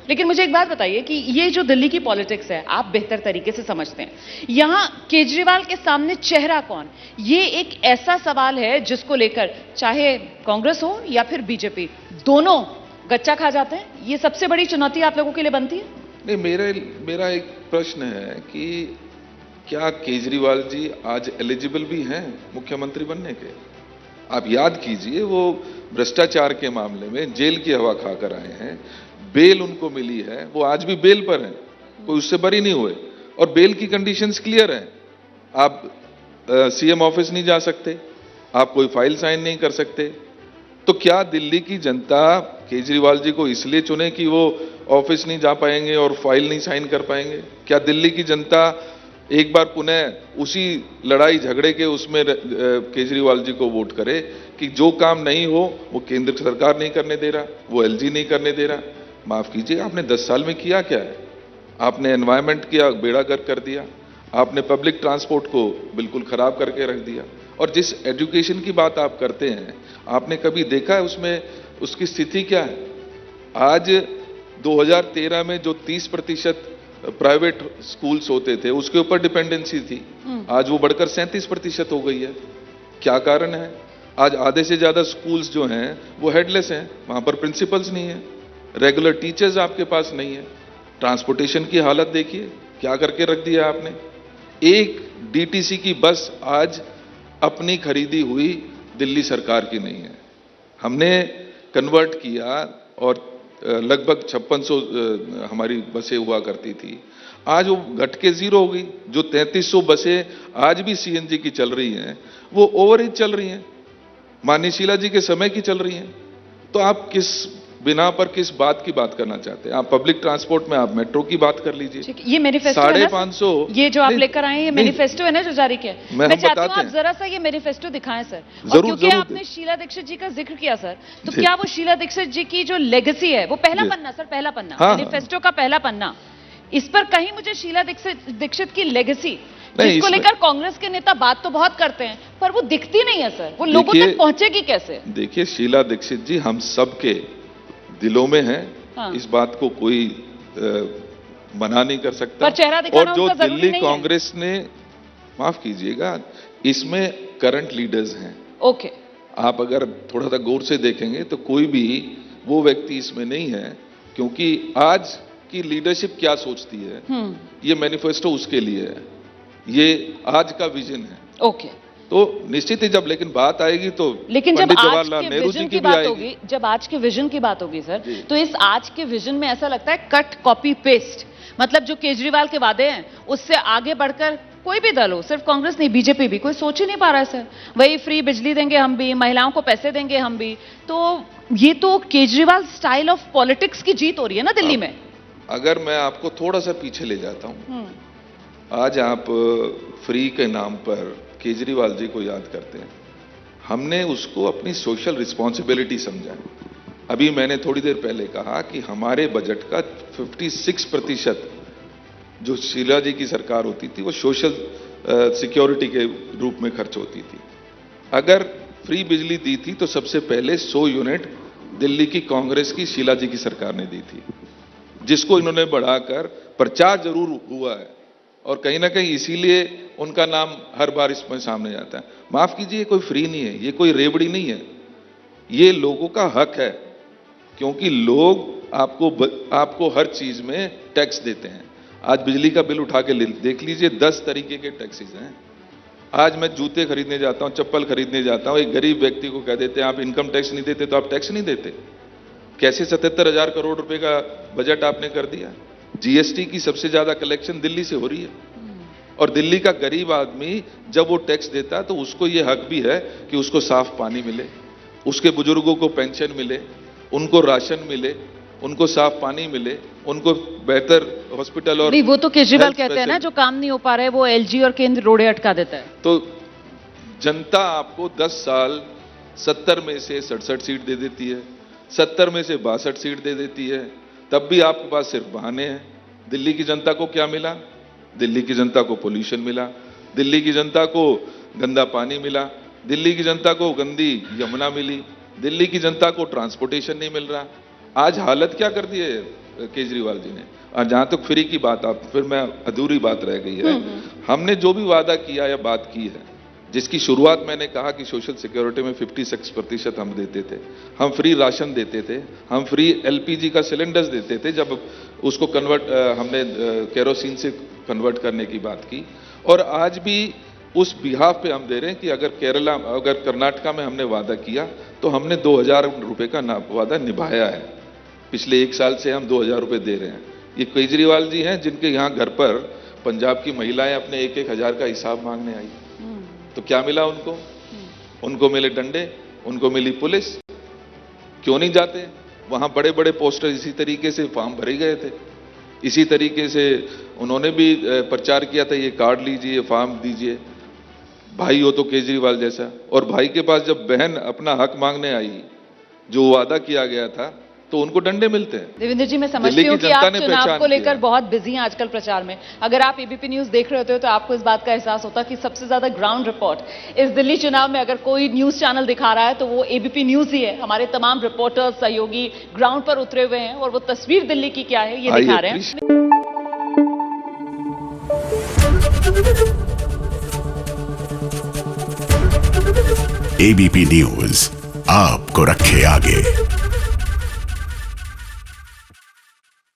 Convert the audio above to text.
लेकिन मुझे एक बात बताइए कि ये जो दिल्ली की पॉलिटिक्स है, आप बेहतर तरीके से समझते हैं, यहां केजरीवाल के सामने चेहरा कौन, ये एक ऐसा सवाल है जिसको लेकर चाहे कांग्रेस हो या फिर बीजेपी, दोनों गच्चा खा जाते हैं। ये सबसे बड़ी चुनौती आप लोगों के लिए बनती है। नहीं, मेरा एक प्रश्न है कि क्या केजरीवाल जी आज एलिजिबल भी हैं मुख्यमंत्री बनने के? आप याद कीजिए, वो भ्रष्टाचार के मामले में जेल की हवा खाकर आए हैं, बेल उनको मिली है, वो आज भी बेल पर हैं, कोई उससे बरी नहीं हुए, और बेल की कंडीशंस क्लियर हैं। आप सीएम ऑफिस नहीं जा सकते, आप कोई फाइल साइन नहीं कर सकते। तो क्या दिल्ली की जनता केजरीवाल जी को इसलिए चुने कि वो ऑफिस नहीं जा पाएंगे और फाइल नहीं साइन कर पाएंगे? क्या दिल्ली की जनता एक बार पुनः उसी लड़ाई झगड़े के उसमें केजरीवाल जी को वोट करे कि जो काम नहीं हो वो केंद्र सरकार नहीं करने दे रहा, वो एलजी नहीं करने दे रहा? माफ कीजिए, आपने 10 साल में किया क्या है? आपने एनवायरमेंट किया बेड़ा गर्क कर दिया, आपने पब्लिक ट्रांसपोर्ट को बिल्कुल खराब करके रख दिया, और जिस एजुकेशन की बात आप करते हैं, आपने कभी देखा है उसमें उसकी स्थिति क्या है? आज 2013 में जो 30% प्राइवेट स्कूल्स होते थे उसके ऊपर डिपेंडेंसी थी, आज वो बढ़कर 37% हो गई है। क्या कारण है? आज आधे से ज्यादा स्कूल्स जो हैं वो हेडलेस हैं, वहां पर प्रिंसिपल्स नहीं है, रेगुलर टीचर्स आपके पास नहीं है। ट्रांसपोर्टेशन की हालत देखिए, क्या करके रख दिया आपने। एक डीटीसी की बस आज अपनी खरीदी हुई दिल्ली सरकार की नहीं है, हमने कन्वर्ट किया, और लगभग 5600 हमारी बसें हुआ करती थी, आज वो घट के 0 हो गई। जो 3300 बसें आज भी सीएनजी की चल रही हैं वो ओवरेज चल रही हैं, माननीय शीला जी के समय की चल रही हैं। तो आप किस बिना पर किस बात की बात करना चाहते हैं? आप पब्लिक ट्रांसपोर्ट में आप मेट्रो की बात कर लीजिए। ये मैनिफेस्टो है ना, 550, ये जो आप लेकर आए हैं ये मैनिफेस्टो है ना जो जारी किया है। मैं चाहती हूँ आप जरा सा ये मैनिफेस्टो दिखाएं सर। और क्योंकि आपने शीला दीक्षित जी का जिक्र किया सर, तो क्या वो शीला दीक्षित जी की जो लेगेसी है, वो पहला पन्ना सर, पहला पन्ना मैनिफेस्टो का पहला पन्ना, इस पर कहीं मुझे शीला दीक्षित की लेगेसी जिसको लेकर कांग्रेस के नेता बात तो बहुत करते हैं पर वो दिखती नहीं है सर, वो लोगों तक पहुंचेगी कैसे? देखिए, शीला दीक्षित जी हम सबके दिलों में है, इस बात को कोई मना नहीं कर सकता। पर चेहरा दिखाना और जो दिल्ली कांग्रेस ने, माफ कीजिएगा, इसमें करंट लीडर्स हैं। ओके, आप अगर थोड़ा सा गौर से देखेंगे तो कोई भी वो व्यक्ति इसमें नहीं है, क्योंकि आज की लीडरशिप क्या सोचती है ये मैनिफेस्टो उसके लिए है, ये आज का विजन है। ओके, तो निश्चित ही जब लेकिन बात आएगी तो लेकिन जब आज के विजन की बात होगी, जब आज के विजन की बात होगी सर, तो इस आज के विजन में ऐसा लगता है कट कॉपी पेस्ट, मतलब जो केजरीवाल के वादे हैं उससे आगे बढ़कर कोई भी दल हो, सिर्फ कांग्रेस नहीं बीजेपी भी, कोई सोच ही नहीं पा रहा है सर। वही फ्री बिजली देंगे हम भी, महिलाओं को पैसे देंगे हम भी, तो ये तो केजरीवाल स्टाइल ऑफ पॉलिटिक्स की जीत हो रही है ना दिल्ली में। अगर मैं आपको थोड़ा सा पीछे ले जाता हूं, आज आप फ्री के नाम पर केजरीवाल जी को याद करते हैं, हमने उसको अपनी सोशल रिस्पॉन्सिबिलिटी समझा। अभी मैंने थोड़ी देर पहले कहा कि हमारे बजट का 56% जो शीला जी की सरकार होती थी वो सोशल सिक्योरिटी के रूप में खर्च होती थी। अगर फ्री बिजली दी थी तो सबसे पहले 100 यूनिट दिल्ली की कांग्रेस की शीला जी की सरकार ने दी थी, जिसको इन्होंने बढ़ाकर प्रचार जरूर हुआ है, और कहीं ना कहीं इसीलिए उनका नाम हर बार इसमें सामने आता है। माफ कीजिए, ये कोई फ्री नहीं है, ये कोई रेवड़ी नहीं है, ये लोगों का हक है, क्योंकि लोग आपको हर चीज में टैक्स देते हैं। आज बिजली का बिल उठा के देख लीजिए, 10 तरीके के टैक्सेस हैं। आज मैं जूते खरीदने जाता हूं, चप्पल खरीदने जाता हूं, एक गरीब व्यक्ति को कह देते हैं आप इनकम टैक्स नहीं देते तो आप टैक्स नहीं देते। कैसे 77,000 करोड़ रुपए का बजट आपने कर दिया। जीएसटी की सबसे ज्यादा कलेक्शन दिल्ली से हो रही है, और दिल्ली का गरीब आदमी जब वो टैक्स देता है तो उसको ये हक भी है कि उसको साफ पानी मिले, उसके बुजुर्गों को पेंशन मिले, उनको राशन मिले, उनको साफ पानी मिले, उनको बेहतर हॉस्पिटल। और नहीं, वो तो केजरीवाल कहते हैं ना, जो काम नहीं हो पा रहा है वो एलजी और केंद्र रोड़े अटका देता है। तो जनता आपको 10 साल 70 में से 67 सीट दे देती है, 70 में से 62 सीट दे देती है, तब भी आपके पास सिर्फ बहाने हैं। दिल्ली की जनता को क्या मिला? दिल्ली की जनता को पोल्यूशन मिला, दिल्ली की जनता को गंदा पानी मिला, दिल्ली की जनता को गंदी यमुना मिली, दिल्ली की जनता को ट्रांसपोर्टेशन नहीं मिल रहा। आज हालत क्या कर दी है केजरीवाल जी ने। और जहां तक फ्री की बात, आप फिर मैं अधूरी बात रह गई है। हमने जो भी वादा किया या बात की है, जिसकी शुरुआत मैंने कहा कि सोशल सिक्योरिटी में 56% हम देते थे, हम फ्री राशन देते थे, हम फ्री एलपीजी का सिलेंडर्स देते थे, जब उसको हमने केरोसिन से कन्वर्ट करने की बात की। और आज भी उस बिहाफ पे हम दे रहे हैं कि अगर कर्नाटका में हमने वादा किया तो हमने 2000 रुपए का वादा निभाया है। पिछले 1 साल से हम 2000 रुपए दे रहे हैं। ये केजरीवाल जी हैं जिनके यहाँ घर पर पंजाब की महिलाएं अपने 1-1 हजार का हिसाब मांगने आई, तो क्या मिला उनको? उनको मिले डंडे, उनको मिली पुलिस। क्यों नहीं जाते वहां? बड़े बड़े पोस्टर इसी तरीके से फॉर्म भरे गए थे, इसी तरीके से उन्होंने भी प्रचार किया था, ये कार्ड लीजिए, फॉर्म दीजिए। भाई हो तो केजरीवाल जैसा, और भाई के पास जब बहन अपना हक मांगने आई, जो वादा किया गया था, तो उनको डंडे मिलते हैं। देवेंद्र जी, मैं समझती हूँ कि आप चुनाव को लेकर बहुत बिजी हैं आजकल प्रचार में। अगर आप एबीपी न्यूज देख रहे होते हो तो आपको इस बात का एहसास होता कि सबसे ज्यादा ग्राउंड रिपोर्ट इस दिल्ली चुनाव में अगर कोई न्यूज चैनल दिखा रहा है तो वो एबीपी न्यूज ही है। हमारे तमाम रिपोर्टर्स, सहयोगी ग्राउंड पर उतरे हुए हैं और वो तस्वीर दिल्ली की क्या है ये दिखा रहे हैं। एबीपी न्यूज आपको रखे आगे।